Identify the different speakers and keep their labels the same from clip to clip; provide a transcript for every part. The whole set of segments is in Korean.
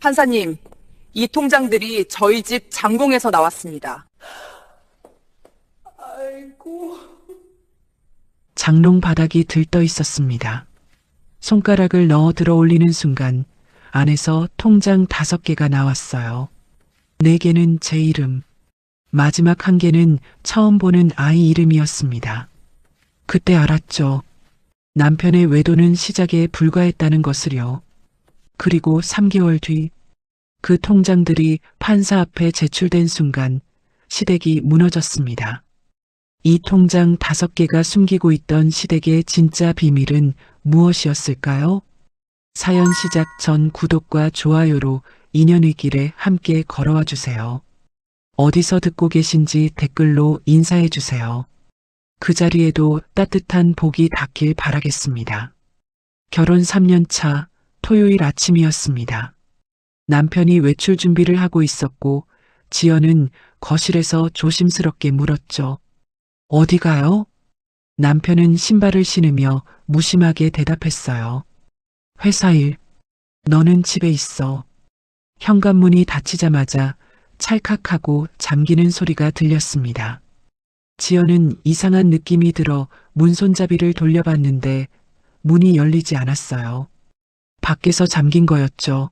Speaker 1: 판사님, 이 통장들이 저희 집 장공에서 나왔습니다.
Speaker 2: 아이고.
Speaker 3: 장롱 바닥이 들떠 있었습니다. 손가락을 넣어 들어 올리는 순간 안에서 통장 5개가 나왔어요. 4개는 제 이름, 마지막 1개는 처음 보는 아이 이름이었습니다. 그때 알았죠. 남편의 외도는 시작에 불과했다는 것을요. 그리고 3개월 뒤 그 통장들이 판사 앞에 제출된 순간 시댁이 무너졌습니다. 이 통장 5개가 숨기고 있던 시댁의 진짜 비밀은 무엇이었을까요? 사연 시작 전 구독과 좋아요로 인연의 길에 함께 걸어와 주세요. 어디서 듣고 계신지 댓글로 인사해 주세요. 그 자리에도 따뜻한 복이 닿길 바라겠습니다. 결혼 3년 차 토요일 아침이었습니다. 남편이 외출 준비를 하고 있었고 지연은 거실에서 조심스럽게 물었죠. 어디 가요? 남편은 신발을 신으며 무심하게 대답했어요. 회사 일. 너는 집에 있어. 현관문이 닫히자마자 찰칵하고 잠기는 소리가 들렸습니다. 지연은 이상한 느낌이 들어 문손잡이를 돌려봤는데 문이 열리지 않았어요. 밖에서 잠긴 거였죠.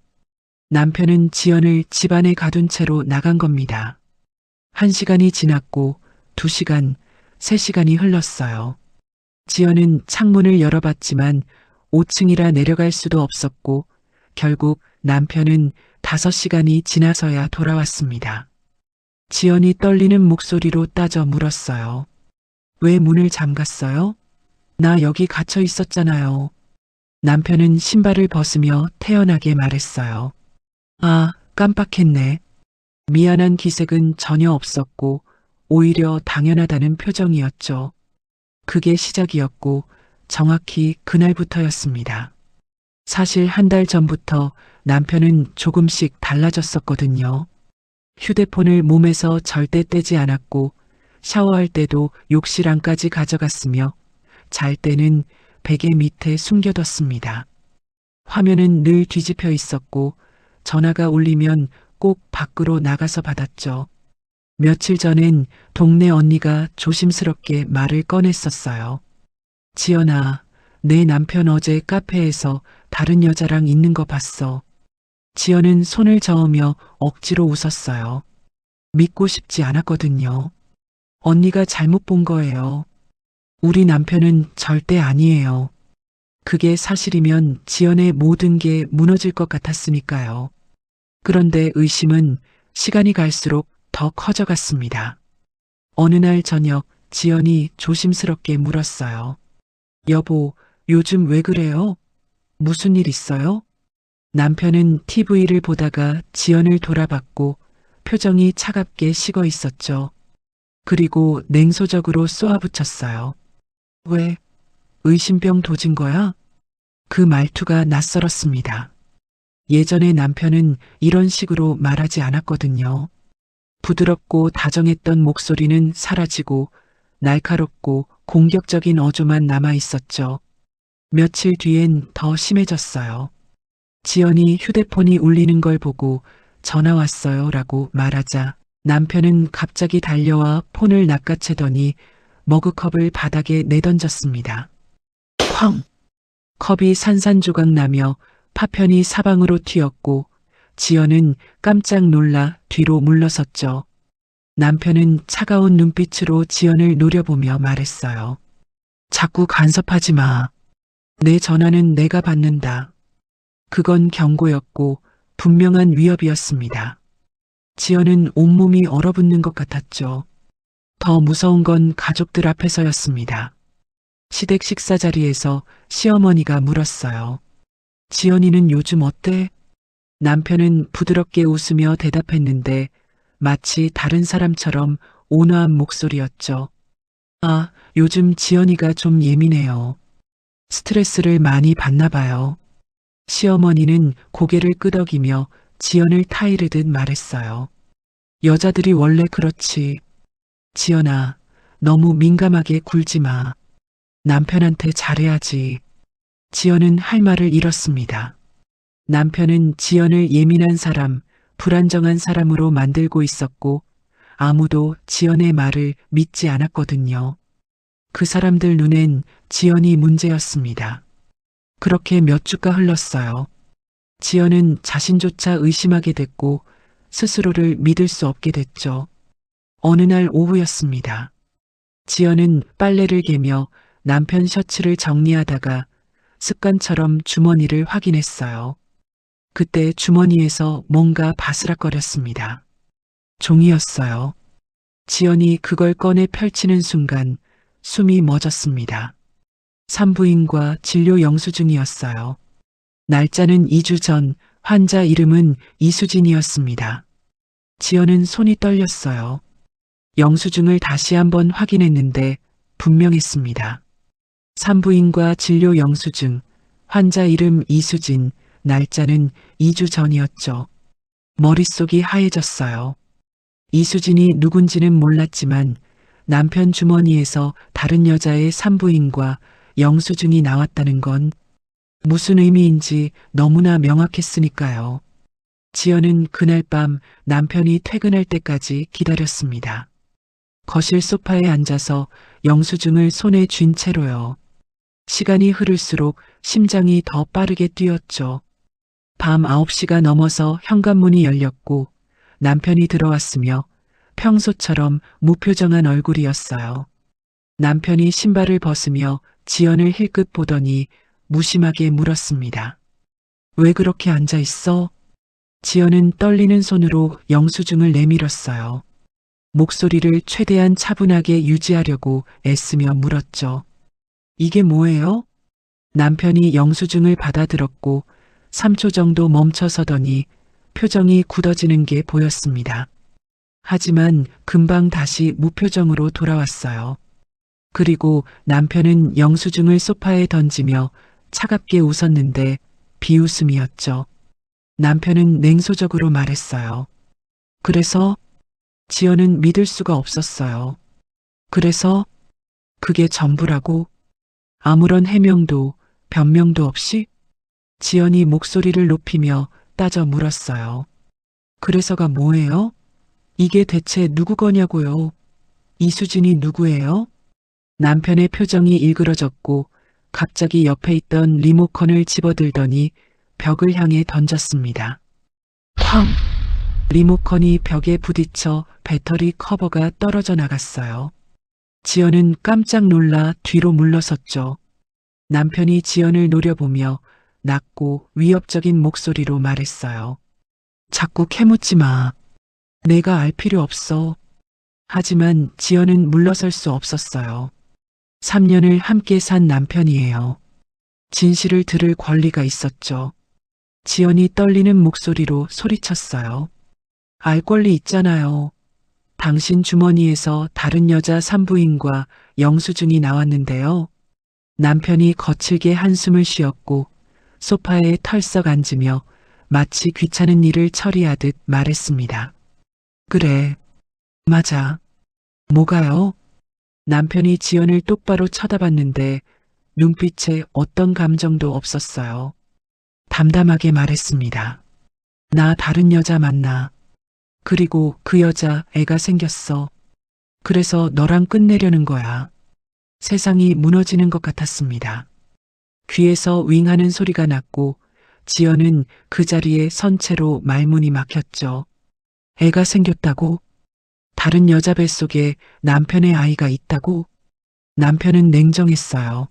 Speaker 3: 남편은 지연을 집 안에 가둔 채로 나간 겁니다. 1시간이 지났고 2시간, 3시간이 흘렀어요. 지연은 창문을 열어봤지만 5층이라 내려갈 수도 없었고 결국 남편은 5시간이 지나서야 돌아왔습니다. 지연이 떨리는 목소리로 따져 물었어요. 왜 문을 잠갔어요? 나 여기 갇혀 있었잖아요. 남편은 신발을 벗으며 태연하게 말했어요. 아, 깜빡했네. 미안한 기색은 전혀 없었고 오히려 당연하다는 표정이었죠. 그게 시작이었고 정확히 그날부터였습니다. 사실 1달 전부터 남편은 조금씩 달라졌었거든요. 휴대폰을 몸에서 절대 떼지 않았고 샤워할 때도 욕실 안까지 가져갔으며 잘 때는 베개 밑에 숨겨뒀습니다. 화면은 늘 뒤집혀 있었고 전화가 울리면 꼭 밖으로 나가서 받았죠. 며칠 전엔 동네 언니가 조심스럽게 말을 꺼냈었어요. 지연아, 내 남편 어제 카페에서 다른 여자랑 있는 거 봤어. 지연은 손을 저으며 억지로 웃었어요. 믿고 싶지 않았거든요. 언니가 잘못 본 거예요. 우리 남편은 절대 아니에요. 그게 사실이면 지연의 모든 게 무너질 것 같았으니까요. 그런데 의심은 시간이 갈수록 더 커져갔습니다. 어느 날 저녁 지연이 조심스럽게 물었어요. 여보, 요즘 왜 그래요? 무슨 일 있어요? 남편은 TV를 보다가 지연을 돌아봤고 표정이 차갑게 식어 있었죠. 그리고 냉소적으로 쏘아붙였어요. 왜? 의심병 도진 거야? 그 말투가 낯설었습니다. 예전에 남편은 이런 식으로 말하지 않았거든요. 부드럽고 다정했던 목소리는 사라지고 날카롭고 공격적인 어조만 남아 있었죠. 며칠 뒤엔 더 심해졌어요. 지연이 휴대폰이 울리는 걸 보고 전화 왔어요 라고 말하자 남편은 갑자기 달려와 폰을 낚아채더니 머그컵을 바닥에 내던졌습니다. 쾅! 컵이 산산조각 나며 파편이 사방으로 튀었고 지연은 깜짝 놀라 뒤로 물러섰죠. 남편은 차가운 눈빛으로 지연을 노려보며 말했어요. 자꾸 간섭하지 마. 내 전화는 내가 받는다. 그건 경고였고 분명한 위협이었습니다. 지연은 온몸이 얼어붙는 것 같았죠. 더 무서운 건 가족들 앞에서였습니다. 시댁 식사 자리에서 시어머니가 물었어요. 지연이는 요즘 어때? 남편은 부드럽게 웃으며 대답했는데 마치 다른 사람처럼 온화한 목소리였죠. 아, 요즘 지연이가 좀 예민해요. 스트레스를 많이 받나 봐요. 시어머니는 고개를 끄덕이며 지연을 타이르듯 말했어요. 여자들이 원래 그렇지. 지연아, 너무 민감하게 굴지 마. 남편한테 잘해야지. 지연은 할 말을 잃었습니다. 남편은 지연을 예민한 사람, 불안정한 사람으로 만들고 있었고 아무도 지연의 말을 믿지 않았거든요. 그 사람들 눈엔 지연이 문제였습니다. 그렇게 몇 주가 흘렀어요. 지연은 자신조차 의심하게 됐고 스스로를 믿을 수 없게 됐죠. 어느 날 오후였습니다. 지연은 빨래를 개며 남편 셔츠를 정리하다가 습관처럼 주머니를 확인했어요. 그때 주머니에서 뭔가 바스락거렸습니다. 종이였어요. 지연이 그걸 꺼내 펼치는 순간 숨이 멎었습니다. 산부인과 진료 영수증이었어요. 날짜는 2주 전, 환자 이름은 이수진이었습니다. 지연은 손이 떨렸어요. 영수증을 다시 한번 확인했는데 분명했습니다. 산부인과 진료 영수증, 환자 이름 이수진, 날짜는 2주 전이었죠. 머릿속이 하얘졌어요. 이수진이 누군지는 몰랐지만 남편 주머니에서 다른 여자의 산부인과 영수증이 나왔다는 건 무슨 의미인지 너무나 명확했으니까요. 지연은 그날 밤 남편이 퇴근할 때까지 기다렸습니다. 거실 소파에 앉아서 영수증을 손에 쥔 채로요. 시간이 흐를수록 심장이 더 빠르게 뛰었죠. 밤 9시가 넘어서 현관문이 열렸고 남편이 들어왔으며 평소처럼 무표정한 얼굴이었어요. 남편이 신발을 벗으며 지연을 힐끗 보더니 무심하게 물었습니다. 왜 그렇게 앉아 있어? 지연은 떨리는 손으로 영수증을 내밀었어요. 목소리를 최대한 차분하게 유지하려고 애쓰며 물었죠. 이게 뭐예요? 남편이 영수증을 받아들었고 3초 정도 멈춰서더니 표정이 굳어지는 게 보였습니다. 하지만 금방 다시 무표정으로 돌아왔어요. 그리고 남편은 영수증을 소파에 던지며 차갑게 웃었는데 비웃음이었죠. 남편은 냉소적으로 말했어요. 그래서 지연은 믿을 수가 없었어요. 그래서 그게 전부라고? 아무런 해명도 변명도 없이? 지연이 목소리를 높이며 따져 물었어요. 그래서가 뭐예요? 이게 대체 누구 거냐고요? 이수진이 누구예요? 남편의 표정이 일그러졌고 갑자기 옆에 있던 리모컨을 집어들더니 벽을 향해 던졌습니다. 쾅! 리모컨이 벽에 부딪혀 배터리 커버가 떨어져 나갔어요. 지연은 깜짝 놀라 뒤로 물러섰죠. 남편이 지연을 노려보며 낮고 위협적인 목소리로 말했어요. 자꾸 캐묻지 마. 내가 알 필요 없어. 하지만 지연은 물러설 수 없었어요. 3년을 함께 산 남편이에요. 진실을 들을 권리가 있었죠. 지연이 떨리는 목소리로 소리쳤어요. 알 권리 있잖아요. 당신 주머니에서 다른 여자 산부인과 영수증이 나왔는데요. 남편이 거칠게 한숨을 쉬었고 소파에 털썩 앉으며 마치 귀찮은 일을 처리하듯 말했습니다. 그래, 맞아. 뭐가요? 남편이 지연을 똑바로 쳐다봤는데 눈빛에 어떤 감정도 없었어요. 담담하게 말했습니다. 나 다른 여자 만나. 그리고 그 여자 애가 생겼어. 그래서 너랑 끝내려는 거야. 세상이 무너지는 것 같았습니다. 귀에서 윙하는 소리가 났고 지연은 그 자리에 선 채로 말문이 막혔죠. 애가 생겼다고? 다른 여자 뱃속에 남편의 아이가 있다고? 남편은 냉정했어요.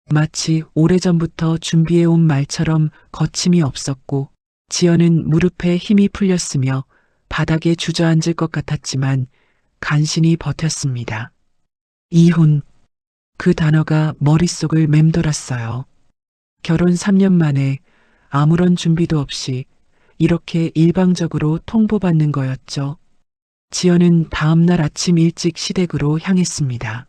Speaker 3: 마치 오래전부터 준비해온 말처럼 거침이 없었고 지연은 무릎에 힘이 풀렸으며 바닥에 주저앉을 것 같았지만 간신히 버텼습니다. 이혼. 그 단어가 머릿속을 맴돌았어요. 결혼 3년 만에 아무런 준비도 없이 이렇게 일방적으로 통보받는 거였죠. 지연은 다음날 아침 일찍 시댁으로 향했습니다.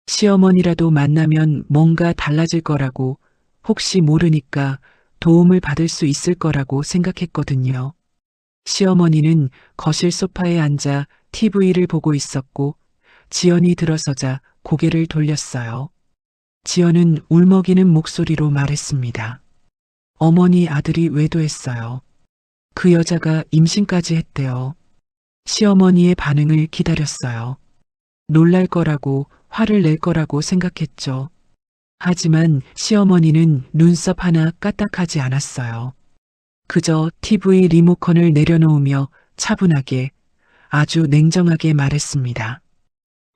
Speaker 3: 시어머니라도 만나면 뭔가 달라질 거라고, 혹시 모르니까 도움을 받을 수 있을 거라고 생각했거든요. 시어머니는 거실 소파에 앉아 TV를 보고 있었고 지연이 들어서자 고개를 돌렸어요. 지연은 울먹이는 목소리로 말했습니다. 어머니 아들이 외도했어요. 그 여자가 임신까지 했대요. 시어머니의 반응을 기다렸어요. 놀랄 거라고 화를 낼 거라고 생각했죠. 하지만 시어머니는 눈썹 하나 까딱하지 않았어요. 그저 TV 리모컨을 내려놓으며 차분하게 아주 냉정하게 말했습니다.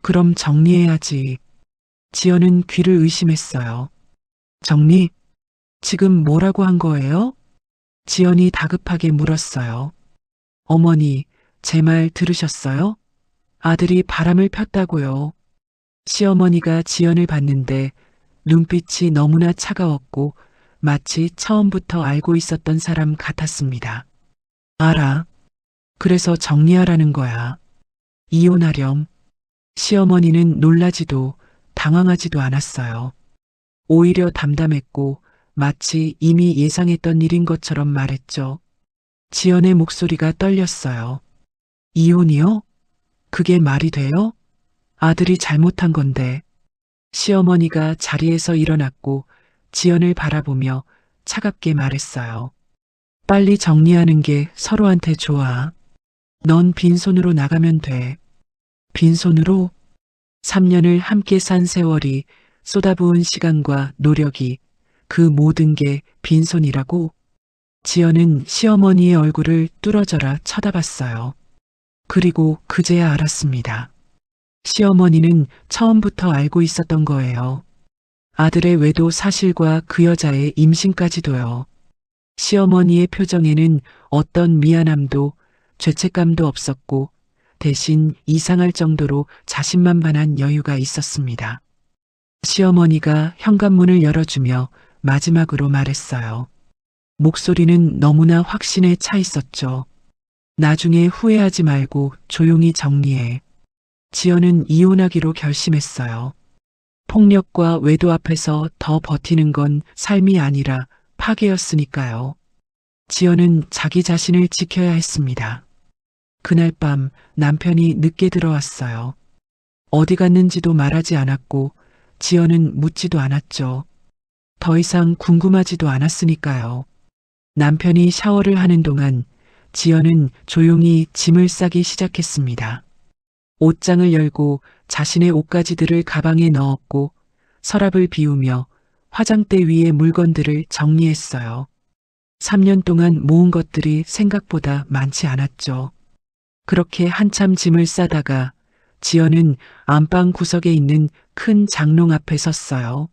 Speaker 3: 그럼 정리해야지. 지연은 귀를 의심했어요. 정리? 지금 뭐라고 한 거예요? 지연이 다급하게 물었어요. 어머니, 제 말 들으셨어요? 아들이 바람을 폈다고요. 시어머니가 지연을 봤는데 눈빛이 너무나 차가웠고 마치 처음부터 알고 있었던 사람 같았습니다. 알아. 그래서 정리하라는 거야. 이혼하렴. 시어머니는 놀라지도 당황하지도 않았어요. 오히려 담담했고 마치 이미 예상했던 일인 것처럼 말했죠. 지연의 목소리가 떨렸어요. 이혼이요? 그게 말이 돼요? 아들이 잘못한 건데. 시어머니가 자리에서 일어났고 지연을 바라보며 차갑게 말했어요. 빨리 정리하는 게 서로한테 좋아. 넌 빈손으로 나가면 돼. 빈손으로? 3년을 함께 산 세월이 쏟아부은 시간과 노력이 그 모든 게 빈손이라고? 지연은 시어머니의 얼굴을 뚫어져라 쳐다봤어요. 그리고 그제야 알았습니다. 시어머니는 처음부터 알고 있었던 거예요. 아들의 외도 사실과 그 여자의 임신까지도요. 시어머니의 표정에는 어떤 미안함도 죄책감도 없었고 대신 이상할 정도로 자신만만한 여유가 있었습니다. 시어머니가 현관문을 열어주며 마지막으로 말했어요. 목소리는 너무나 확신에 차 있었죠. 나중에 후회하지 말고 조용히 정리해. 지연은 이혼하기로 결심했어요. 폭력과 외도 앞에서 더 버티는 건 삶이 아니라 파괴였으니까요. 지연은 자기 자신을 지켜야 했습니다. 그날 밤 남편이 늦게 들어왔어요. 어디 갔는지도 말하지 않았고 지연은 묻지도 않았죠. 더 이상 궁금하지도 않았으니까요. 남편이 샤워를 하는 동안 지연은 조용히 짐을 싸기 시작했습니다. 옷장을 열고 자신의 옷가지들을 가방에 넣었고 서랍을 비우며 화장대 위의 물건들을 정리했어요. 3년 동안 모은 것들이 생각보다 많지 않았죠. 그렇게 한참 짐을 싸다가 지연은 안방 구석에 있는 큰 장롱 앞에 섰어요.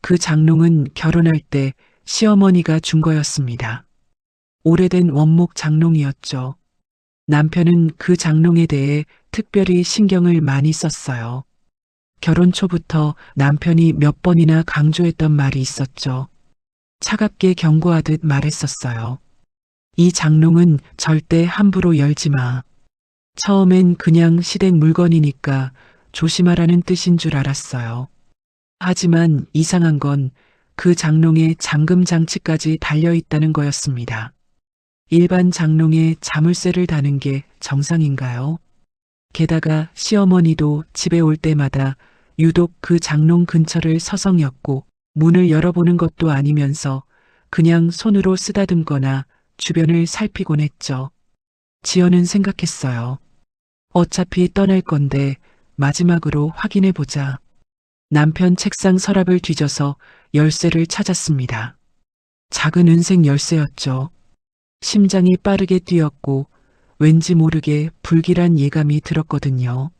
Speaker 3: 그 장롱은 결혼할 때 시어머니가 준 거였습니다. 오래된 원목 장롱이었죠. 남편은 그 장롱에 대해 특별히 신경을 많이 썼어요. 결혼 초부터 남편이 몇 번이나 강조했던 말이 있었죠. 차갑게 경고하듯 말했었어요. 이 장롱은 절대 함부로 열지 마. 처음엔 그냥 시댁 물건이니까 조심하라는 뜻인 줄 알았어요. 하지만 이상한 건 그 장롱에 잠금 장치까지 달려 있다는 거였습니다. 일반 장롱에 자물쇠를 다는 게 정상인가요? 게다가 시어머니도 집에 올 때마다 유독 그 장롱 근처를 서성였고 문을 열어보는 것도 아니면서 그냥 손으로 쓰다듬거나 주변을 살피곤 했죠. 지연은 생각했어요. 어차피 떠날 건데 마지막으로 확인해보자. 남편 책상 서랍을 뒤져서 열쇠를 찾았습니다. 작은 은색 열쇠였죠. 심장이 빠르게 뛰었고 왠지 모르게 불길한 예감이 들었거든요.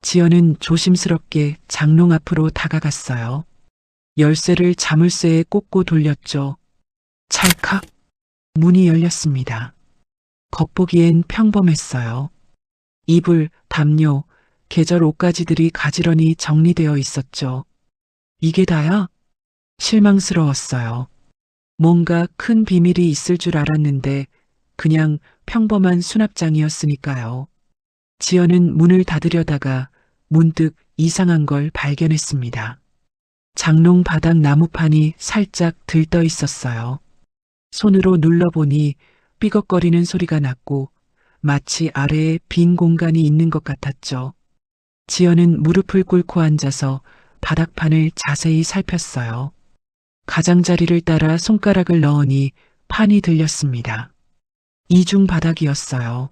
Speaker 3: 지연은 조심스럽게 장롱 앞으로 다가갔어요. 열쇠를 자물쇠에 꽂고 돌렸죠. 찰칵! 문이 열렸습니다. 겉보기엔 평범했어요. 이불, 담요, 계절 옷가지들이 가지런히 정리되어 있었죠. 이게 다야? 실망스러웠어요. 뭔가 큰 비밀이 있을 줄 알았는데 그냥 평범한 수납장이었으니까요. 지연은 문을 닫으려다가 문득 이상한 걸 발견했습니다. 장롱 바닥 나무판이 살짝 들떠 있었어요. 손으로 눌러보니 삐걱거리는 소리가 났고 마치 아래에 빈 공간이 있는 것 같았죠. 지연은 무릎을 꿇고 앉아서 바닥판을 자세히 살폈어요. 가장자리를 따라 손가락을 넣으니 판이 들렸습니다. 이중 바닥이었어요.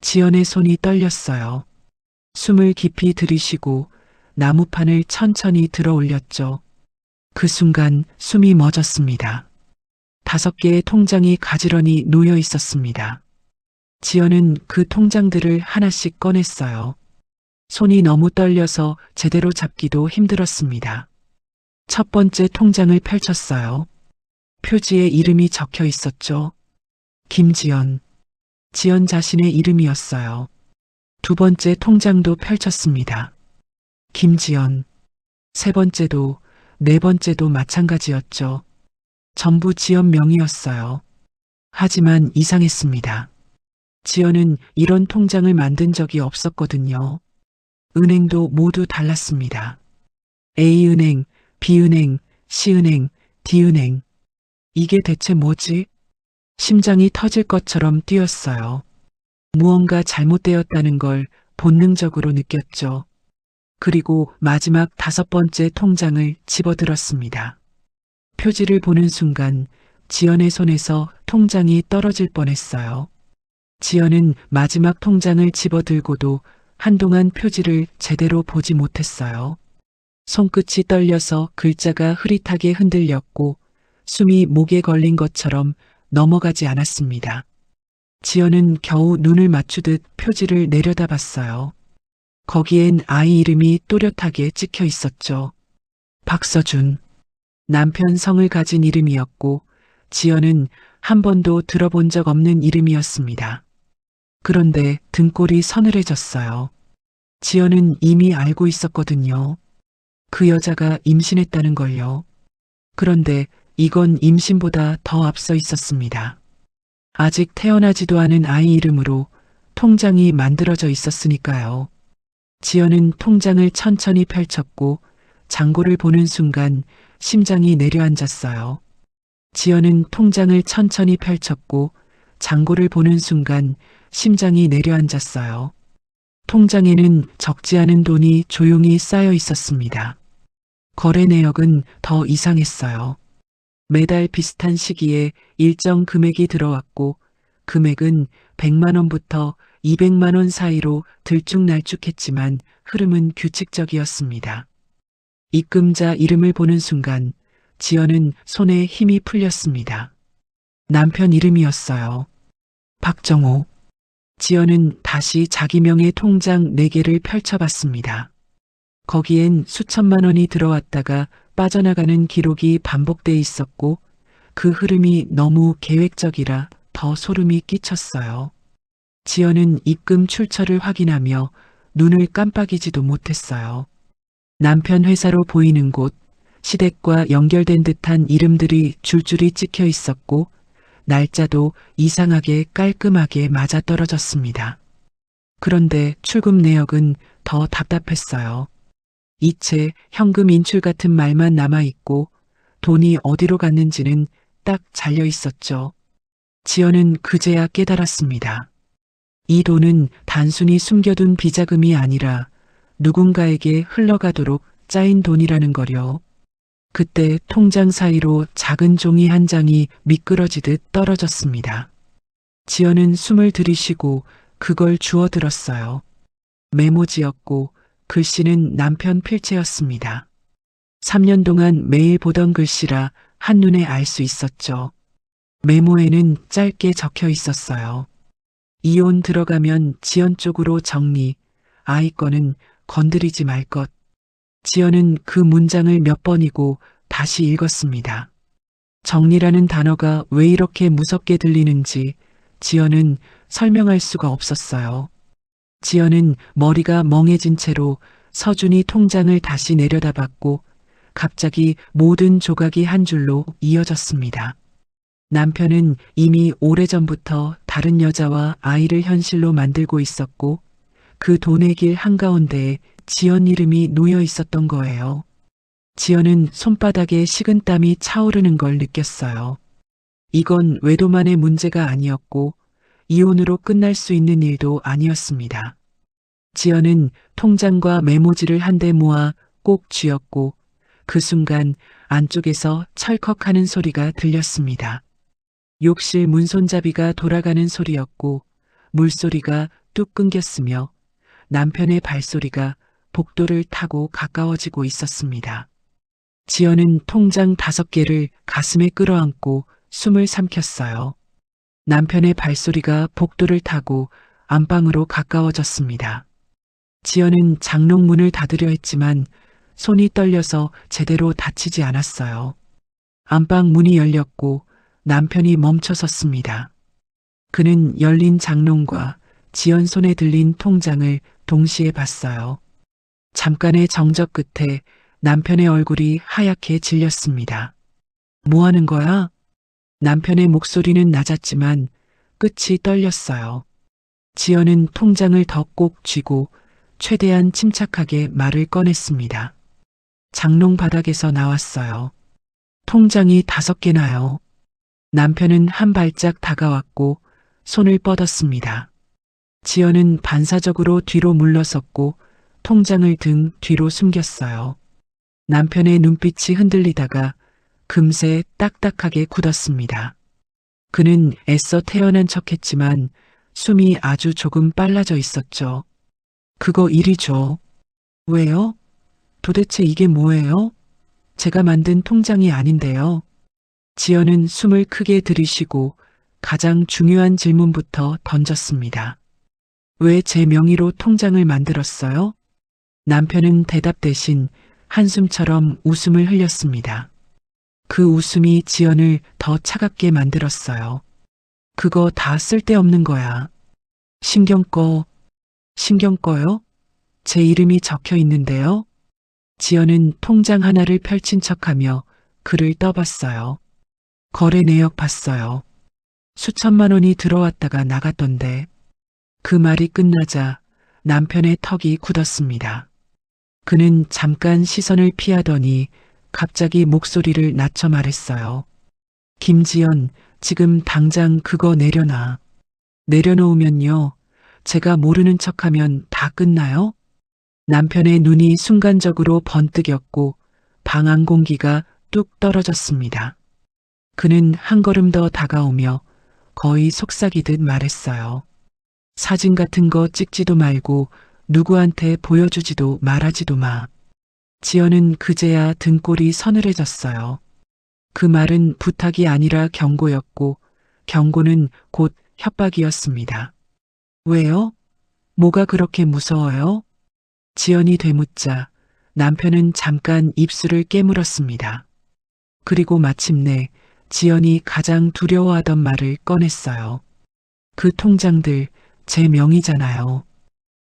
Speaker 3: 지연의 손이 떨렸어요. 숨을 깊이 들이쉬고 나무판을 천천히 들어 올렸죠. 그 순간 숨이 멎었습니다. 5개의 통장이 가지런히 놓여 있었습니다. 지연은 그 통장들을 하나씩 꺼냈어요. 손이 너무 떨려서 제대로 잡기도 힘들었습니다. 첫 번째 통장을 펼쳤어요. 표지에 이름이 적혀 있었죠. 김지연. 지연 자신의 이름이었어요. 두 번째 통장도 펼쳤습니다. 김지연. 세 번째도, 네 번째도 마찬가지였죠. 전부 지연 명의였어요. 하지만 이상했습니다. 지연은 이런 통장을 만든 적이 없었거든요. 은행도 모두 달랐습니다. A은행, B은행, C은행, D은행. 이게 대체 뭐지? 심장이 터질 것처럼 뛰었어요. 무언가 잘못되었다는 걸 본능적으로 느꼈죠. 그리고 마지막 5번째 통장을 집어들었습니다. 표지를 보는 순간 지연의 손에서 통장이 떨어질 뻔했어요. 지연은 마지막 통장을 집어들고도 한동안 표지를 제대로 보지 못했어요. 손끝이 떨려서 글자가 흐릿하게 흔들렸고 숨이 목에 걸린 것처럼 넘어가지 않았습니다. 지연은 겨우 눈을 맞추듯 표지를 내려다봤어요. 거기엔 아이 이름이 또렷하게 찍혀 있었죠. 박서준. 남편 성을 가진 이름이었고 지연은 한 번도 들어본 적 없는 이름이었습니다. 그런데 등골이 서늘해졌어요. 지연은 이미 알고 있었거든요. 그 여자가 임신했다는 걸요. 그런데 이건 임신보다 더 앞서 있었습니다. 아직 태어나지도 않은 아이 이름으로 통장이 만들어져 있었으니까요. 지연은 통장을 천천히 펼쳤고 잔고를 보는 순간 심장이 내려앉았어요. 지연은 통장을 천천히 펼쳤고 잔고를 보는 순간 심장이 내려앉았어요. 통장에는 적지 않은 돈이 조용히 쌓여 있었습니다. 거래 내역은 더 이상했어요. 매달 비슷한 시기에 일정 금액이 들어왔고 금액은 100만 원부터 200만 원 사이로 들쭉날쭉했지만 흐름은 규칙적이었습니다. 입금자 이름을 보는 순간 지연은 손에 힘이 풀렸습니다. 남편 이름이었어요. 박정호. 지연은 다시 자기 명의 통장 4개를 펼쳐봤습니다. 거기엔 수천만 원이 들어왔다가 빠져나가는 기록이 반복돼 있었고 그 흐름이 너무 계획적이라 더 소름이 끼쳤어요. 지연은 입금 출처를 확인하며 눈을 깜빡이지도 못했어요. 남편 회사로 보이는 곳, 시댁과 연결된 듯한 이름들이 줄줄이 찍혀 있었고 날짜도 이상하게 깔끔하게 맞아떨어졌습니다. 그런데 출금 내역은 더 답답했어요. 이체, 현금 인출 같은 말만 남아있고 돈이 어디로 갔는지는 딱 잘려 있었죠. 지연은 그제야 깨달았습니다. 이 돈은 단순히 숨겨둔 비자금이 아니라 누군가에게 흘러가도록 짜인 돈이라는 거려. 그때 통장 사이로 작은 종이 한 장이 미끄러지듯 떨어졌습니다. 지연은 숨을 들이쉬고 그걸 주워들었어요. 메모지였고 글씨는 남편 필체였습니다. 3년 동안 매일 보던 글씨라 한눈에 알 수 있었죠. 메모에는 짧게 적혀 있었어요. 이혼 들어가면 지연 쪽으로 정리, 아이 거는 건드리지 말 것. 지연은 그 문장을 몇 번이고 다시 읽었습니다. 정리라는 단어가 왜 이렇게 무섭게 들리는지 지연은 설명할 수가 없었어요. 지연은 머리가 멍해진 채로 서준이 통장을 다시 내려다봤고 갑자기 모든 조각이 한 줄로 이어졌습니다. 남편은 이미 오래전부터 다른 여자와 아이를 현실로 만들고 있었고 그 돈의 길 한가운데에 지연 이름이 놓여 있었던 거예요. 지연은 손바닥에 식은땀이 차오르는 걸 느꼈어요. 이건 외도만의 문제가 아니었고 이혼으로 끝날 수 있는 일도 아니었습니다. 지연은 통장과 메모지를 한데 모아 꼭 쥐었고 그 순간 안쪽에서 철컥하는 소리가 들렸습니다. 욕실 문손잡이가 돌아가는 소리였고 물소리가 뚝 끊겼으며 남편의 발소리가 복도를 타고 가까워지고 있었습니다. 지연은 통장 5개를 가슴에 끌어안고 숨을 삼켰어요. 남편의 발소리가 복도를 타고 안방으로 가까워졌습니다. 지연은 장롱문을 닫으려 했지만 손이 떨려서 제대로 닫히지 않았어요. 안방 문이 열렸고 남편이 멈춰섰습니다. 그는 열린 장롱과 지연 손에 들린 통장을 동시에 봤어요. 잠깐의 정적 끝에 남편의 얼굴이 하얗게 질렸습니다. 뭐 하는 거야? 남편의 목소리는 낮았지만 끝이 떨렸어요. 지연은 통장을 더 꼭 쥐고 최대한 침착하게 말을 꺼냈습니다. 장롱 바닥에서 나왔어요. 통장이 5개나요. 남편은 한 발짝 다가왔고 손을 뻗었습니다. 지연은 반사적으로 뒤로 물러섰고 통장을 등 뒤로 숨겼어요. 남편의 눈빛이 흔들리다가 금세 딱딱하게 굳었습니다. 그는 애써 태어난 척했지만 숨이 아주 조금 빨라져 있었죠. 그거 이리 줘. 왜요? 도대체 이게 뭐예요? 제가 만든 통장이 아닌데요. 지연은 숨을 크게 들이쉬고 가장 중요한 질문부터 던졌습니다. 왜 제 명의로 통장을 만들었어요? 남편은 대답 대신 한숨처럼 웃음을 흘렸습니다. 그 웃음이 지연을 더 차갑게 만들었어요. 그거 다 쓸데없는 거야. 신경 꺼. 신경 꺼요? 제 이름이 적혀 있는데요. 지연은 통장 하나를 펼친 척하며 글을 떠봤어요. 거래 내역 봤어요. 수천만 원이 들어왔다가 나갔던데. 그 말이 끝나자 남편의 턱이 굳었습니다. 그는 잠깐 시선을 피하더니 갑자기 목소리를 낮춰 말했어요. 김지연, 지금 당장 그거 내려놔. 내려놓으면요. 제가 모르는 척하면 다 끝나요? 남편의 눈이 순간적으로 번뜩였고 방 안 공기가 뚝 떨어졌습니다. 그는 한 걸음 더 다가오며 거의 속삭이듯 말했어요. 사진 같은 거 찍지도 말고 누구한테 보여주지도 말하지도 마. 지연은 그제야 등골이 서늘해졌어요. 그 말은 부탁이 아니라 경고였고 경고는 곧 협박이었습니다. 왜요? 뭐가 그렇게 무서워요? 지연이 되묻자 남편은 잠깐 입술을 깨물었습니다. 그리고 마침내 지연이 가장 두려워하던 말을 꺼냈어요. 그 통장들 제 명의잖아요.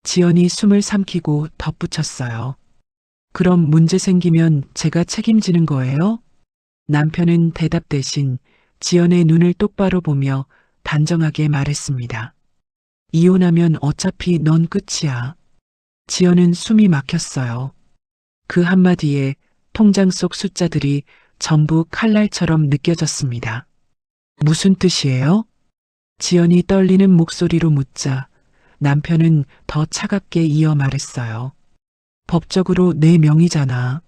Speaker 3: 지연이 숨을 삼키고 덧붙였어요. 그럼 문제 생기면 제가 책임지는 거예요? 남편은 대답 대신 지연의 눈을 똑바로 보며 단정하게 말했습니다. 이혼하면 어차피 넌 끝이야. 지연은 숨이 막혔어요. 그 한마디에 통장 속 숫자들이 전부 칼날처럼 느껴졌습니다. 무슨 뜻이에요? 지연이 떨리는 목소리로 묻자 남편은 더 차갑게 이어 말했어요. 법적으로 내 명의잖아.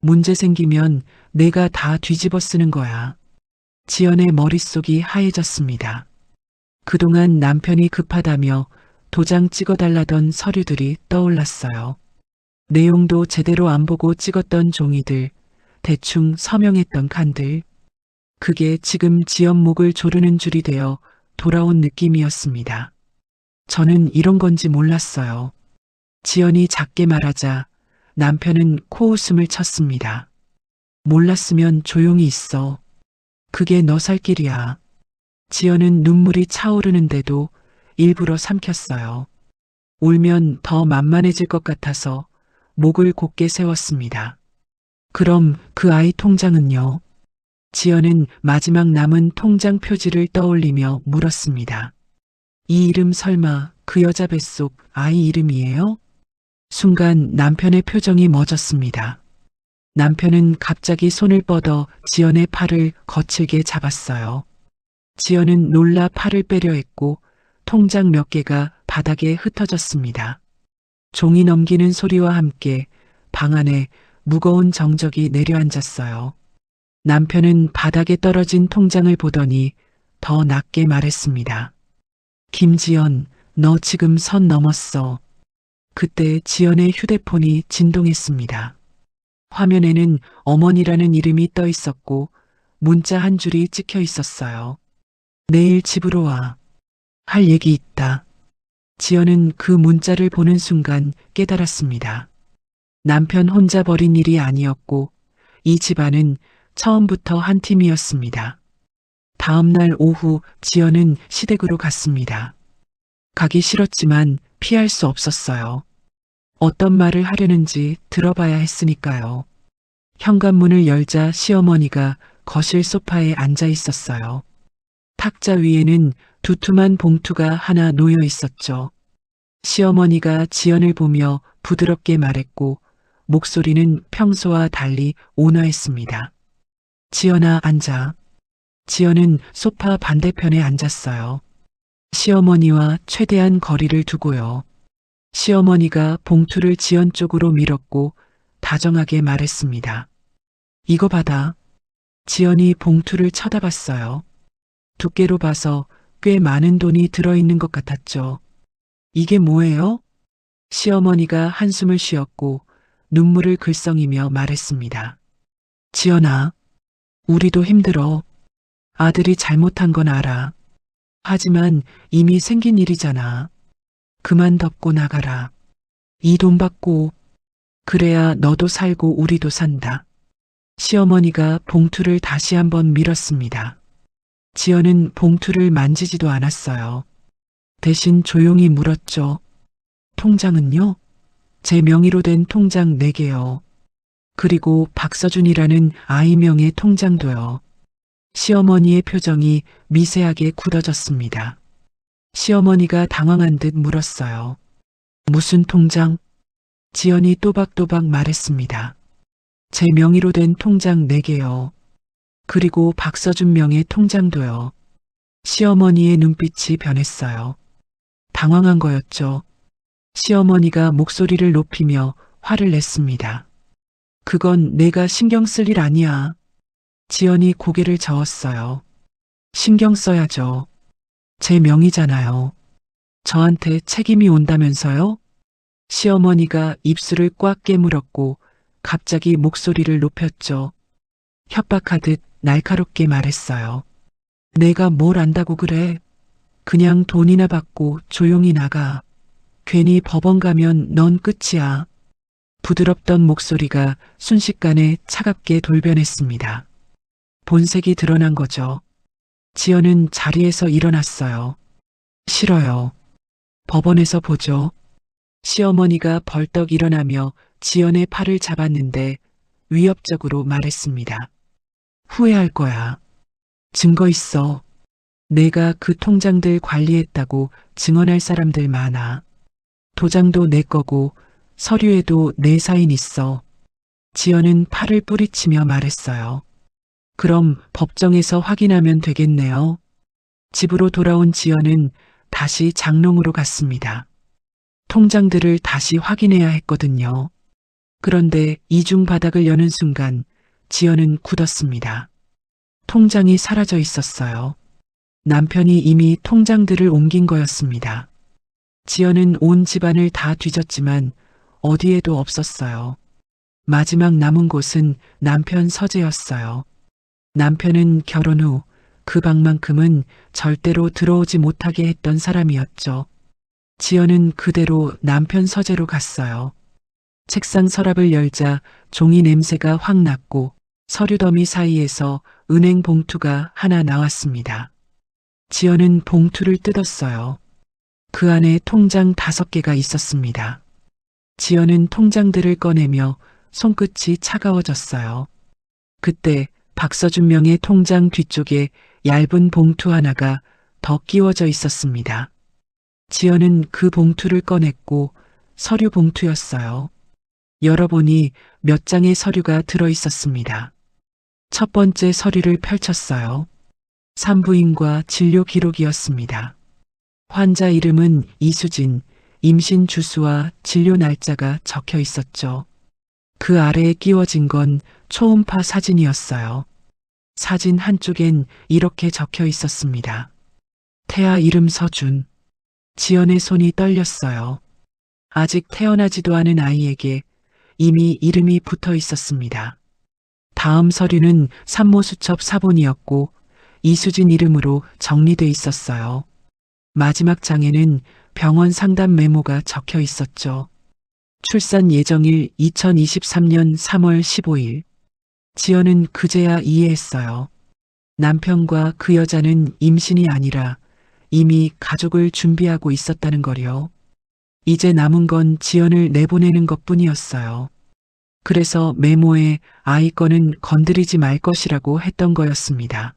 Speaker 3: 문제 생기면 내가 다 뒤집어 쓰는 거야. 지연의 머릿속이 하얘졌습니다. 그동안 남편이 급하다며 도장 찍어달라던 서류들이 떠올랐어요. 내용도 제대로 안 보고 찍었던 종이들, 대충 서명했던 칸들. 그게 지금 지연 목을 조르는 줄이 되어 돌아온 느낌이었습니다. 저는 이런 건지 몰랐어요. 지연이 작게 말하자 남편은 코웃음을 쳤습니다. 몰랐으면 조용히 있어. 그게 너 살 길이야. 지연은 눈물이 차오르는데도 일부러 삼켰어요. 울면 더 만만해질 것 같아서 목을 곧게 세웠습니다. 그럼 그 아이 통장은요? 지연은 마지막 남은 통장 표지를 떠올리며 물었습니다. 이 이름 설마 그 여자 뱃속 아이 이름이에요? 순간 남편의 표정이 멎었습니다. 남편은 갑자기 손을 뻗어 지연의 팔을 거칠게 잡았어요. 지연은 놀라 팔을 빼려 했고 통장 몇 개가 바닥에 흩어졌습니다. 종이 넘기는 소리와 함께 방 안에 무거운 정적이 내려앉았어요. 남편은 바닥에 떨어진 통장을 보더니 더 낮게 말했습니다. 김지연, 너 지금 선 넘었어. 그때 지연의 휴대폰이 진동했습니다. 화면에는 어머니라는 이름이 떠 있었고 문자 한 줄이 찍혀 있었어요. 내일 집으로 와. 할 얘기 있다. 지연은 그 문자를 보는 순간 깨달았습니다. 남편 혼자 벌인 일이 아니었고 이 집안은 처음부터 한 팀이었습니다. 다음 날 오후 지연은 시댁으로 갔습니다. 가기 싫었지만 피할 수 없었어요. 어떤 말을 하려는지 들어봐야 했으니까요. 현관문을 열자 시어머니가 거실 소파에 앉아 있었어요. 탁자 위에는 두툼한 봉투가 하나 놓여 있었죠. 시어머니가 지연을 보며 부드럽게 말했고 목소리는 평소와 달리 온화했습니다. 지연아, 앉아. 지연은 소파 반대편에 앉았어요. 시어머니와 최대한 거리를 두고요. 시어머니가 봉투를 지연 쪽으로 밀었고 다정하게 말했습니다. 이거 받아. 지연이 봉투를 쳐다봤어요. 두께로 봐서 꽤 많은 돈이 들어있는 것 같았죠. 이게 뭐예요? 시어머니가 한숨을 쉬었고 눈물을 글썽이며 말했습니다. 지연아, 우리도 힘들어. 아들이 잘못한 건 알아. 하지만 이미 생긴 일이잖아. 그만 덮고 나가라. 이 돈 받고 그래야 너도 살고 우리도 산다. 시어머니가 봉투를 다시 한번 밀었습니다. 지연은 봉투를 만지지도 않았어요. 대신 조용히 물었죠. 통장은요? 제 명의로 된 통장 4개요. 그리고 박서준이라는 아이 명의 통장도요. 시어머니의 표정이 미세하게 굳어졌습니다. 시어머니가 당황한 듯 물었어요. 무슨 통장? 지연이 또박또박 말했습니다. 제 명의로 된 통장 4개요. 그리고 박서준 명의 통장도요. 시어머니의 눈빛이 변했어요. 당황한 거였죠. 시어머니가 목소리를 높이며 화를 냈습니다. 그건 내가 신경 쓸 일 아니야. 지연이 고개를 저었어요. 신경 써야죠. 제 명의잖아요. 저한테 책임이 온다면서요? 시어머니가 입술을 꽉 깨물었고 갑자기 목소리를 높였죠. 협박하듯 날카롭게 말했어요. 내가 뭘 안다고 그래? 그냥 돈이나 받고 조용히 나가. 괜히 법원 가면 넌 끝이야. 부드럽던 목소리가 순식간에 차갑게 돌변했습니다. 본색이 드러난 거죠. 지연은 자리에서 일어났어요. 싫어요. 법원에서 보죠. 시어머니가 벌떡 일어나며 지연의 팔을 잡았는데 위협적으로 말했습니다. 후회할 거야. 증거 있어. 내가 그 통장들 관리했다고 증언할 사람들 많아. 도장도 내 거고 서류에도 내 사인 있어. 지연은 팔을 뿌리치며 말했어요. 그럼 법정에서 확인하면 되겠네요. 집으로 돌아온 지연은 다시 장롱으로 갔습니다. 통장들을 다시 확인해야 했거든요. 그런데 이중 바닥을 여는 순간 지연은 굳었습니다. 통장이 사라져 있었어요. 남편이 이미 통장들을 옮긴 거였습니다. 지연은 온 집안을 다 뒤졌지만 어디에도 없었어요. 마지막 남은 곳은 남편 서재였어요. 남편은 결혼 후 그 방만큼은 절대로 들어오지 못하게 했던 사람이었죠. 지연은 그대로 남편 서재로 갔어요. 책상 서랍을 열자 종이 냄새가 확 났고 서류 더미 사이에서 은행 봉투가 하나 나왔습니다. 지연은 봉투를 뜯었어요. 그 안에 통장 5개가 있었습니다. 지연은 통장들을 꺼내며 손끝이 차가워졌어요. 그때 박서준 명의 통장 뒤쪽에 얇은 봉투 하나가 더 끼워져 있었습니다. 지연은 그 봉투를 꺼냈고 서류 봉투였어요. 열어보니 몇 장의 서류가 들어 있었습니다. 첫 번째 서류를 펼쳤어요. 산부인과 진료 기록이었습니다. 환자 이름은 이수진, 임신 주수와 진료 날짜가 적혀 있었죠. 그 아래에 끼워진 건 초음파 사진이었어요. 사진 한쪽엔 이렇게 적혀 있었습니다. 태아 이름 서준. 지연의 손이 떨렸어요. 아직 태어나지도 않은 아이에게 이미 이름이 붙어 있었습니다. 다음 서류는 산모수첩 사본이었고 이수진 이름으로 정리돼 있었어요. 마지막 장에는 병원 상담 메모가 적혀 있었죠. 출산 예정일 2023년 3월 15일. 지연은 그제야 이해했어요. 남편과 그 여자는 임신이 아니라 이미 가족을 준비하고 있었다는 거요. 이제 남은 건 지연을 내보내는 것뿐이었어요. 그래서 메모에 아이 거는 건드리지 말 것이라고 했던 거였습니다.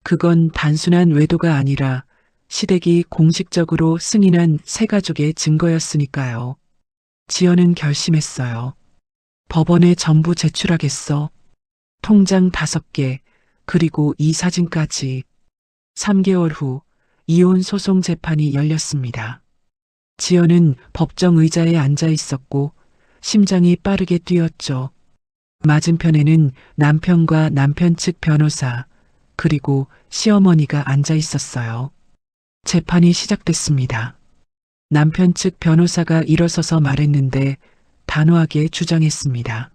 Speaker 3: 그건 단순한 외도가 아니라 시댁이 공식적으로 승인한 새 가족의 증거였으니까요. 지연은 결심했어요. 법원에 전부 제출하겠어. 통장 5개, 그리고 이 사진까지. 3개월 후 이혼 소송 재판이 열렸습니다. 지연은 법정 의자에 앉아 있었고 심장이 빠르게 뛰었죠. 맞은편에는 남편과 남편 측 변호사, 그리고 시어머니가 앉아 있었어요. 재판이 시작됐습니다. 남편 측 변호사가 일어서서 말했는데 단호하게 주장했습니다.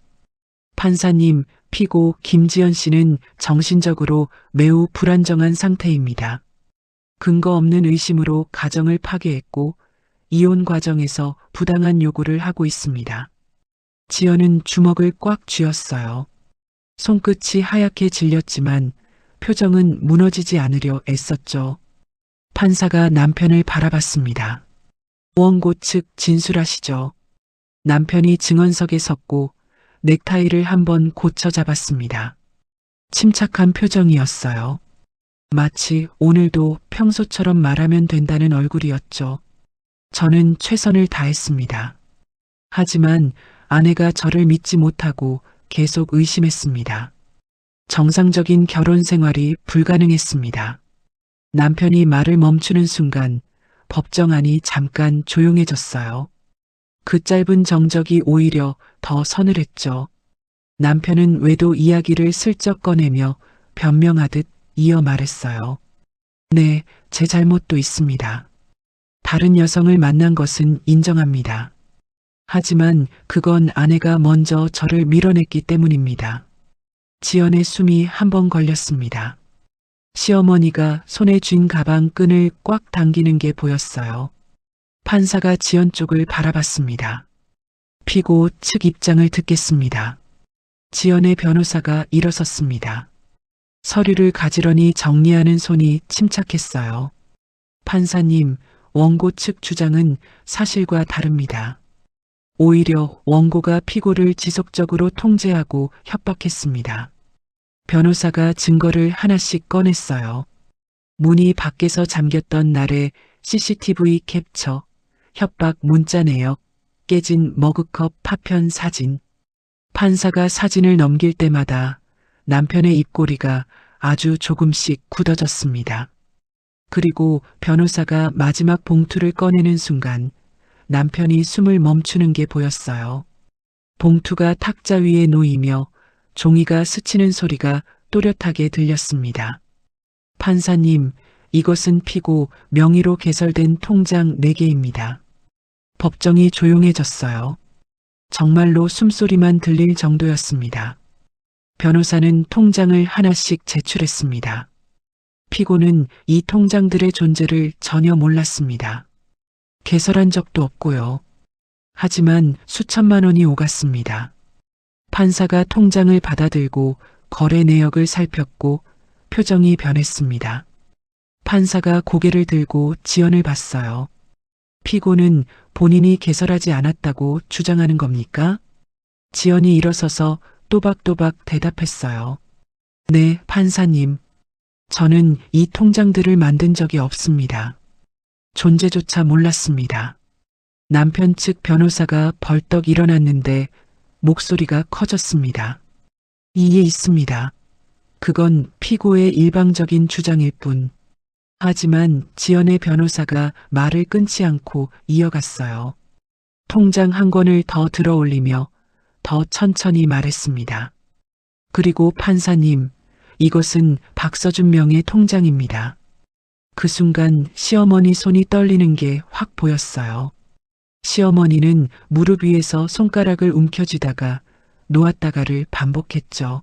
Speaker 3: 판사님, 피고 김지연 씨는 정신적으로 매우 불안정한 상태입니다. 근거 없는 의심으로 가정을 파괴했고 이혼 과정에서 부당한 요구를 하고 있습니다. 지연은 주먹을 꽉 쥐었어요. 손끝이 하얗게 질렸지만 표정은 무너지지 않으려 애썼죠. 판사가 남편을 바라봤습니다. 원고 측 진술하시죠. 남편이 증언석에 섰고 넥타이를 한번 고쳐 잡았습니다. 침착한 표정이었어요. 마치 오늘도 평소처럼 말하면 된다는 얼굴이었죠. 저는 최선을 다했습니다. 하지만 아내가 저를 믿지 못하고 계속 의심했습니다. 정상적인 결혼 생활이 불가능했습니다. 남편이 말을 멈추는 순간 법정 안이 잠깐 조용해졌어요. 그 짧은 정적이 오히려 더 서늘했죠. 남편은 외도 이야기를 슬쩍 꺼내며 변명하듯 이어 말했어요. 네, 제 잘못도 있습니다. 다른 여성을 만난 것은 인정합니다. 하지만 그건 아내가 먼저 저를 밀어냈기 때문입니다. 지연의 숨이 한 번 걸렸습니다. 시어머니가 손에 쥔 가방 끈을 꽉 당기는 게 보였어요. 판사가 지연 쪽을 바라봤습니다. 피고 측 입장을 듣겠습니다. 지연의 변호사가 일어섰습니다. 서류를 가지런히 정리하는 손이 침착했어요. 판사님, 원고 측 주장은 사실과 다릅니다. 오히려 원고가 피고를 지속적으로 통제하고 협박했습니다. 변호사가 증거를 하나씩 꺼냈어요. 문이 밖에서 잠겼던 날의 CCTV 캡처, 협박 문자 내역, 깨진 머그컵 파편 사진. 판사가 사진을 넘길 때마다 남편의 입꼬리가 아주 조금씩 굳어졌습니다. 그리고 변호사가 마지막 봉투를 꺼내는 순간 남편이 숨을 멈추는 게 보였어요. 봉투가 탁자 위에 놓이며 종이가 스치는 소리가 또렷하게 들렸습니다. 판사님, 이것은 피고 명의로 개설된 통장 4개입니다. 법정이 조용해졌어요. 정말로 숨소리만 들릴 정도였습니다. 변호사는 통장을 하나씩 제출했습니다. 피고는 이 통장들의 존재를 전혀 몰랐습니다. 개설한 적도 없고요. 하지만 수천만 원이 오갔습니다. 판사가 통장을 받아들고 거래 내역을 살폈고 표정이 변했습니다. 판사가 고개를 들고 지연을 봤어요. 피고는 본인이 개설하지 않았다고 주장하는 겁니까? 지연이 일어서서 또박또박 대답했어요. 네, 판사님. 저는 이 통장들을 만든 적이 없습니다. 존재조차 몰랐습니다. 남편 측 변호사가 벌떡 일어났는데 목소리가 커졌습니다. 이해 있습니다. 그건 피고의 일방적인 주장일 뿐. 하지만 지연의 변호사가 말을 끊지 않고 이어갔어요. 통장 한 권을 더 들어 올리며 더 천천히 말했습니다. 그리고 판사님, 이것은 박서준 명의 통장입니다. 그 순간 시어머니 손이 떨리는 게 확 보였어요. 시어머니는 무릎 위에서 손가락을 움켜쥐다가 놓았다가를 반복했죠.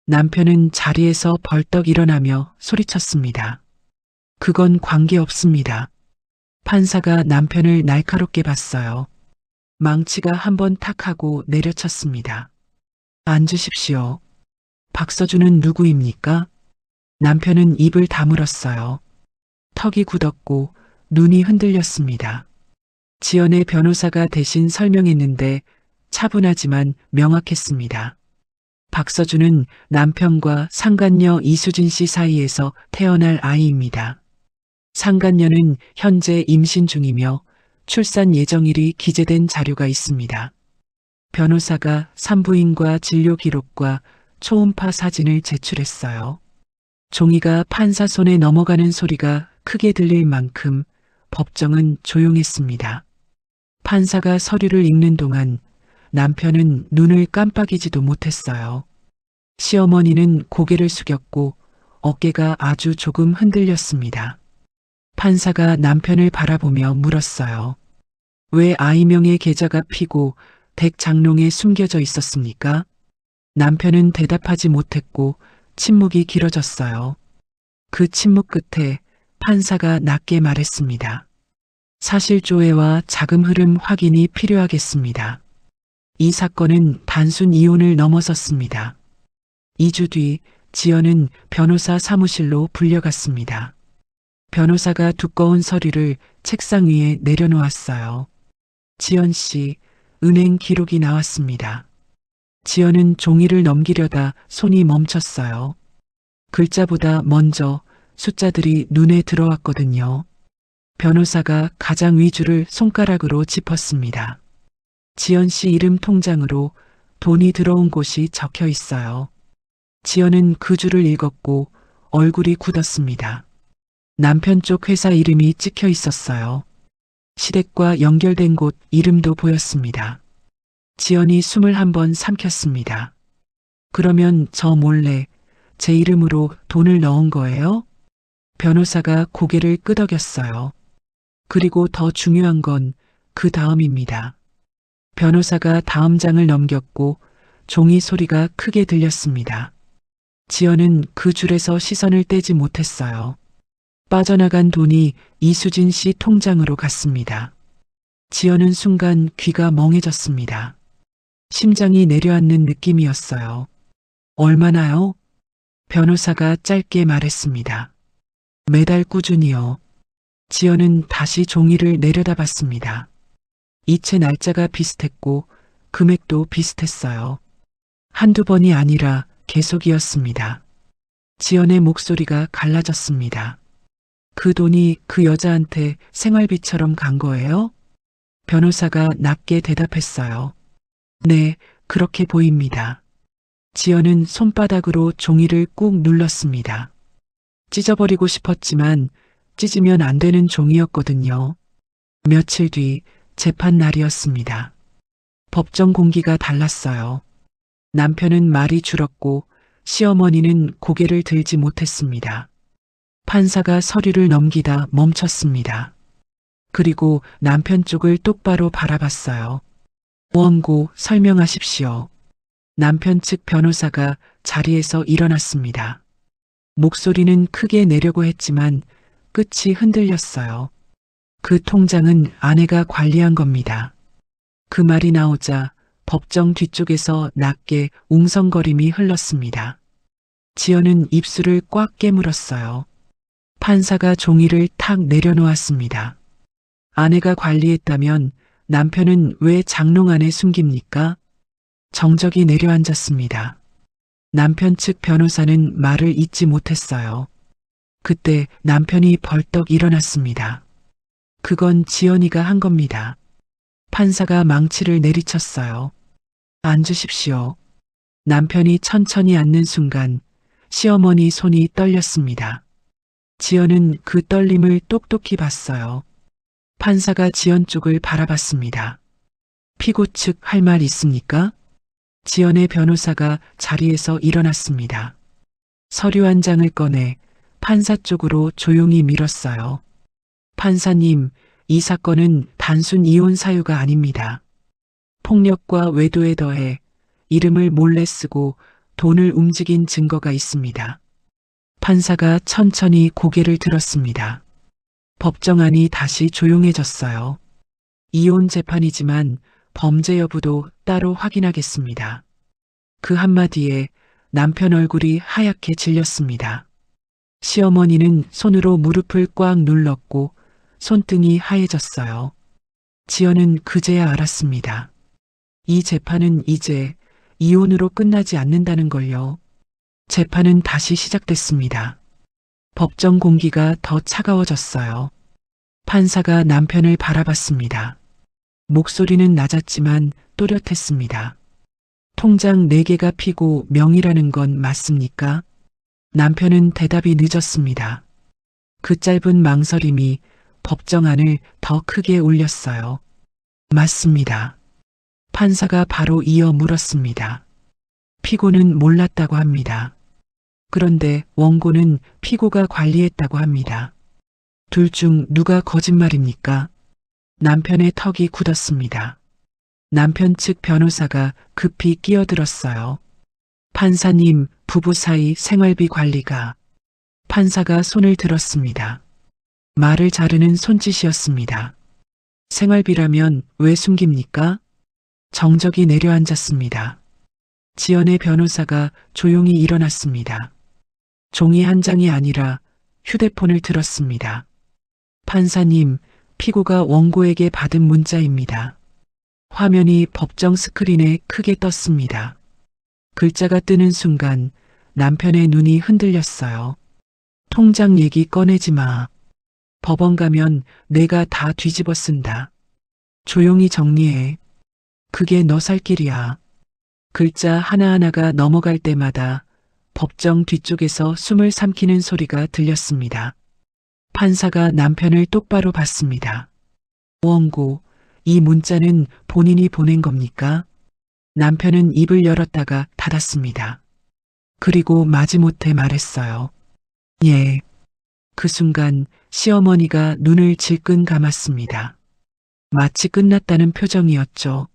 Speaker 3: 남편은 자리에서 벌떡 일어나며 소리쳤습니다. 그건 관계없습니다. 판사가 남편을 날카롭게 봤어요. 망치가 한번 탁 하고 내려쳤습니다. 앉으십시오. 박서준은 누구입니까? 남편은 입을 다물었어요. 턱이 굳었고 눈이 흔들렸습니다. 지연의 변호사가 대신 설명했는데 차분하지만 명확했습니다. 박서준은 남편과 상간녀 이수진 씨 사이에서 태어날 아이입니다. 상간녀는 현재 임신 중이며 출산 예정일이 기재된 자료가 있습니다. 변호사가 산부인과 진료 기록과 초음파 사진을 제출했어요. 종이가 판사 손에 넘어가는 소리가 크게 들릴 만큼 법정은 조용했습니다. 판사가 서류를 읽는 동안 남편은 눈을 깜빡이지도 못했어요. 시어머니는 고개를 숙였고 어깨가 아주 조금 흔들렸습니다. 판사가 남편을 바라보며 물었어요. 왜 아이명의 계좌가 피고 댁 장롱에 숨겨져 있었습니까? 남편은 대답하지 못했고 침묵이 길어졌어요. 그 침묵 끝에 판사가 낮게 말했습니다. 사실조회와 자금 흐름 확인이 필요하겠습니다. 이 사건은 단순 이혼을 넘어섰습니다. 2주 뒤 지연은 변호사 사무실로 불려갔습니다. 변호사가 두꺼운 서류를 책상 위에 내려놓았어요. 지연 씨, 은행 기록이 나왔습니다. 지연은 종이를 넘기려다 손이 멈췄어요. 글자보다 먼저 숫자들이 눈에 들어왔거든요. 변호사가 가장 위주를 손가락으로 짚었습니다. 지연 씨 이름 통장으로 돈이 들어온 곳이 적혀 있어요. 지연은 그 줄을 읽었고 얼굴이 굳었습니다. 남편 쪽 회사 이름이 찍혀 있었어요. 시댁과 연결된 곳 이름도 보였습니다. 지연이 숨을 한번 삼켰습니다. 그러면 저 몰래 제 이름으로 돈을 넣은 거예요? 변호사가 고개를 끄덕였어요. 그리고 더 중요한 건 그 다음입니다. 변호사가 다음 장을 넘겼고 종이 소리가 크게 들렸습니다. 지연은 그 줄에서 시선을 떼지 못했어요. 빠져나간 돈이 이수진 씨 통장으로 갔습니다. 지연은 순간 귀가 멍해졌습니다. 심장이 내려앉는 느낌이었어요. 얼마나요? 변호사가 짧게 말했습니다. 매달 꾸준히요. 지연은 다시 종이를 내려다봤습니다. 이체 날짜가 비슷했고 금액도 비슷했어요. 한두 번이 아니라 계속이었습니다. 지연의 목소리가 갈라졌습니다. 그 돈이 그 여자한테 생활비처럼 간 거예요? 변호사가 낮게 대답했어요. 네, 그렇게 보입니다. 지연은 손바닥으로 종이를 꾹 눌렀습니다. 찢어버리고 싶었지만 찢으면 안 되는 종이었거든요. 며칠 뒤 재판 날이었습니다. 법정 공기가 달랐어요. 남편은 말이 줄었고 시어머니는 고개를 들지 못했습니다. 판사가 서류를 넘기다 멈췄습니다. 그리고 남편 쪽을 똑바로 바라봤어요. 원고 설명하십시오. 남편 측 변호사가 자리에서 일어났습니다. 목소리는 크게 내려고 했지만 끝이 흔들렸어요. 그 통장은 아내가 관리한 겁니다. 그 말이 나오자 법정 뒤쪽에서 낮게 웅성거림이 흘렀습니다. 지연은 입술을 꽉 깨물었어요. 판사가 종이를 탁 내려놓았습니다. 아내가 관리했다면 남편은 왜 장롱 안에 숨깁니까? 정적이 내려앉았습니다. 남편 측 변호사는 말을 잇지 못했어요. 그때 남편이 벌떡 일어났습니다. 그건 지연이가 한 겁니다. 판사가 망치를 내리쳤어요. 앉으십시오. 남편이 천천히 앉는 순간 시어머니 손이 떨렸습니다. 지연은 그 떨림을 똑똑히 봤어요. 판사가 지연 쪽을 바라봤습니다. 피고 측 할 말 있습니까? 지연의 변호사가 자리에서 일어났습니다. 서류 한 장을 꺼내 판사 쪽으로 조용히 밀었어요. 판사님, 이 사건은 단순 이혼 사유가 아닙니다. 폭력과 외도에 더해 이름을 몰래 쓰고 돈을 움직인 증거가 있습니다. 판사가 천천히 고개를 들었습니다. 법정안이 다시 조용해졌어요. 이혼 재판이지만 범죄 여부도 따로 확인하겠습니다. 그 한마디에 남편 얼굴이 하얗게 질렸습니다. 시어머니는 손으로 무릎을 꽉 눌렀고 손등이 하얘졌어요. 지연은 그제야 알았습니다. 이 재판은 이제 이혼으로 끝나지 않는다는 걸요. 재판은 다시 시작됐습니다. 법정 공기가 더 차가워졌어요. 판사가 남편을 바라봤습니다. 목소리는 낮았지만 또렷했습니다. 통장 4개가 피고 명의라는 건 맞습니까? 남편은 대답이 늦었습니다. 그 짧은 망설임이 법정안을 더 크게 울렸어요. 맞습니다. 판사가 바로 이어 물었습니다. 피고는 몰랐다고 합니다. 그런데 원고는 피고가 관리했다고 합니다. 둘 중 누가 거짓말입니까? 남편의 턱이 굳었습니다. 남편 측 변호사가 급히 끼어들었어요. 판사님, 부부 사이 생활비 관리가. 판사가 손을 들었습니다. 말을 자르는 손짓이었습니다. 생활비라면 왜 숨깁니까? 정적이 내려앉았습니다. 지연의 변호사가 조용히 일어났습니다. 종이 한 장이 아니라 휴대폰을 들었습니다. 판사님, 피고가 원고에게 받은 문자입니다. 화면이 법정 스크린에 크게 떴습니다. 글자가 뜨는 순간 남편의 눈이 흔들렸어요. 통장 얘기 꺼내지 마. 법원 가면 내가 다 뒤집어 쓴다. 조용히 정리해. 그게 너 살 길이야. 글자 하나하나가 넘어갈 때마다 법정 뒤쪽에서 숨을 삼키는 소리가 들렸습니다. 판사가 남편을 똑바로 봤습니다. 원고, 이 문자는 본인이 보낸 겁니까? 남편은 입을 열었다가 닫았습니다. 그리고 마지못해 말했어요. 예. 그 순간 시어머니가 눈을 질끈 감았습니다. 마치 끝났다는 표정이었죠.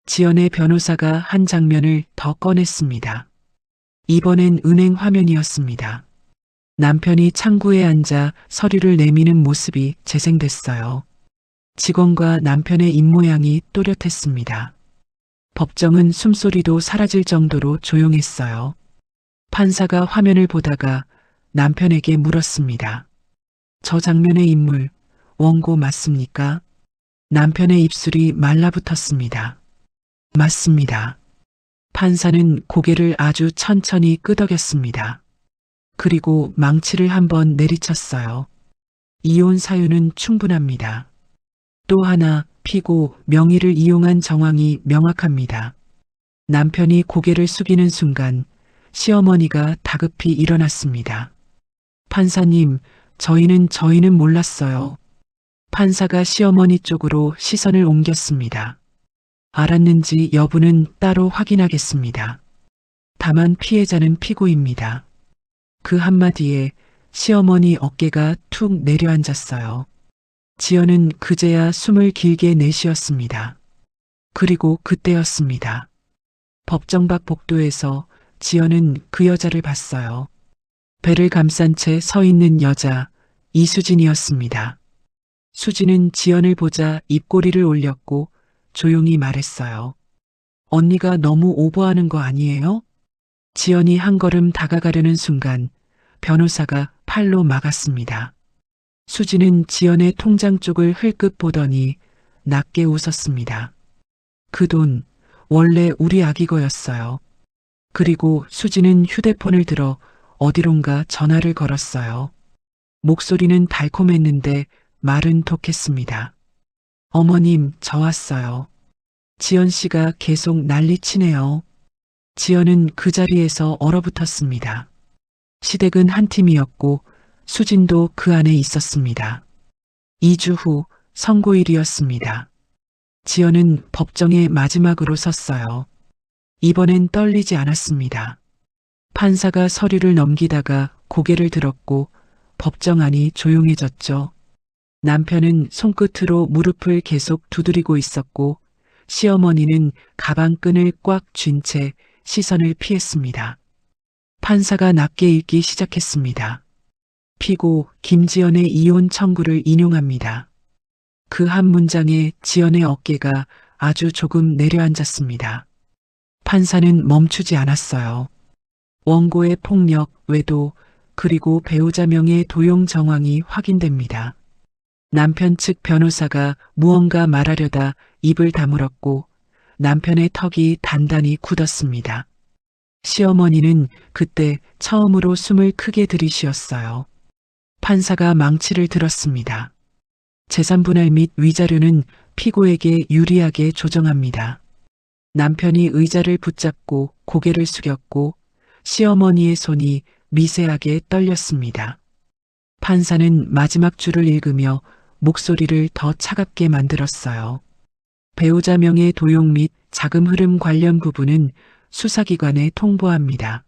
Speaker 3: 지연의 변호사가 한 장면을 더 꺼냈습니다. 이번엔 은행 화면이었습니다. 남편이 창구에 앉아 서류를 내미는 모습이 재생됐어요. 직원과 남편의 입모양이 또렷했습니다. 법정은 숨소리도 사라질 정도로 조용했어요. 판사가 화면을 보다가 남편에게 물었습니다. 저 장면의 인물, 원고 맞습니까? 남편의 입술이 말라붙었습니다. 맞습니다. 판사는 고개를 아주 천천히 끄덕였습니다. 그리고 망치를 한번 내리쳤어요. 이혼 사유는 충분합니다. 또 하나, 피고 명의를 이용한 정황이 명확합니다. 남편이 고개를 숙이는 순간 시어머니가 다급히 일어났습니다. 판사님, 저희는 몰랐어요. 판사가 시어머니 쪽으로 시선을 옮겼습니다. 알았는지 여부는 따로 확인하겠습니다. 다만 피해자는 피고입니다. 그 한마디에 시어머니 어깨가 툭 내려앉았어요. 지연은 그제야 숨을 길게 내쉬었습니다. 그리고 그때였습니다. 법정 밖 복도에서 지연은 그 여자를 봤어요. 배를 감싼 채 서 있는 여자, 이수진이었습니다. 수진은 지연을 보자 입꼬리를 올렸고 조용히 말했어요. 언니가 너무 오버하는 거 아니에요? 지연이 한 걸음 다가가려는 순간 변호사가 팔로 막았습니다. 수진은 지연의 통장 쪽을 흘끗 보더니 낮게 웃었습니다. 그 돈 원래 우리 아기 거였어요. 그리고 수진은 휴대폰을 들어 어디론가 전화를 걸었어요. 목소리는 달콤했는데 말은 독했습니다. 어머님, 저 왔어요. 지연 씨가 계속 난리치네요. 지연은 그 자리에서 얼어붙었습니다. 시댁은 한 팀이었고 수진도 그 안에 있었습니다. 2주 후 선고일이었습니다. 지연은 법정에 마지막으로 섰어요. 이번엔 떨리지 않았습니다. 판사가 서류를 넘기다가 고개를 들었고 법정 안이 조용해졌죠. 남편은 손끝으로 무릎을 계속 두드리고 있었고 시어머니는 가방끈을 꽉 쥔 채 시선을 피했습니다. 판사가 낮게 읽기 시작했습니다. 피고 김지연의 이혼 청구를 인용합니다. 그 한 문장에 지연의 어깨가 아주 조금 내려앉았습니다. 판사는 멈추지 않았어요. 원고의 폭력, 외도, 그리고 배우자 명의 도용 정황이 확인됩니다. 남편 측 변호사가 무언가 말하려다 입을 다물었고 남편의 턱이 단단히 굳었습니다. 시어머니는 그때 처음으로 숨을 크게 들이쉬었어요. 판사가 망치를 들었습니다. 재산분할 및 위자료는 피고에게 유리하게 조정합니다. 남편이 의자를 붙잡고 고개를 숙였고 시어머니의 손이 미세하게 떨렸습니다. 판사는 마지막 줄을 읽으며 목소리를 더 차갑게 만들었어요. 배우자 명의 도용 및 자금 흐름 관련 부분은 수사기관에 통보합니다.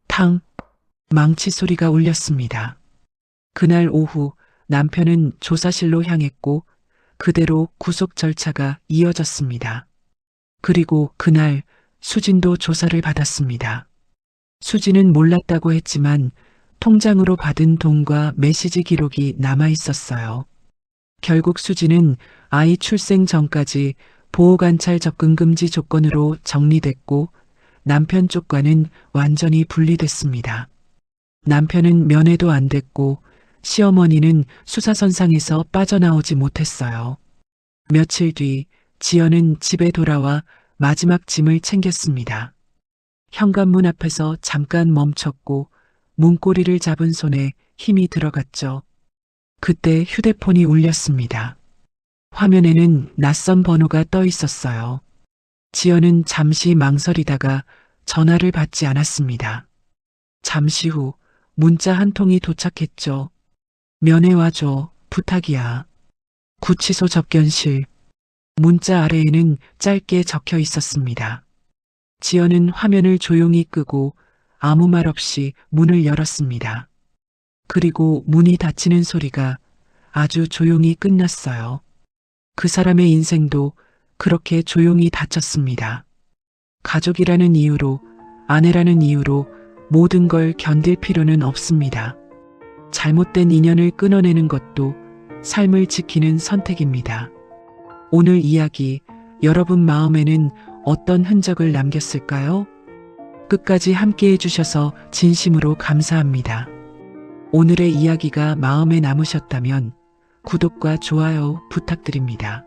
Speaker 3: 탕! 망치 소리가 울렸습니다. 그날 오후 남편은 조사실로 향했고 그대로 구속 절차가 이어졌습니다. 그리고 그날 수진도 조사를 받았습니다. 수진은 몰랐다고 했지만 통장으로 받은 돈과 메시지 기록이 남아 있었어요. 결국 수진은 아이 출생 전까지 보호관찰 접근 금지 조건으로 정리됐고 남편 쪽과는 완전히 분리됐습니다. 남편은 면회도 안 됐고 시어머니는 수사선상에서 빠져나오지 못했어요. 며칠 뒤 지연은 집에 돌아와 마지막 짐을 챙겼습니다. 현관문 앞에서 잠깐 멈췄고 문고리를 잡은 손에 힘이 들어갔죠. 그때 휴대폰이 울렸습니다. 화면에는 낯선 번호가 떠 있었어요. 지연은 잠시 망설이다가 전화를 받지 않았습니다. 잠시 후 문자 한 통이 도착했죠. 면회 와줘, 부탁이야. 구치소 접견실. 문자 아래에는 짧게 적혀 있었습니다. 지연은 화면을 조용히 끄고 아무 말 없이 문을 열었습니다. 그리고 문이 닫히는 소리가 아주 조용히 끝났어요. 그 사람의 인생도 그렇게 조용히 닫혔습니다. 가족이라는 이유로, 아내라는 이유로 모든 걸 견딜 필요는 없습니다. 잘못된 인연을 끊어내는 것도 삶을 지키는 선택입니다. 오늘 이야기, 여러분 마음에는 어떤 흔적을 남겼을까요? 끝까지 함께 해주셔서 진심으로 감사합니다. 오늘의 이야기가 마음에 남으셨다면 구독과 좋아요 부탁드립니다.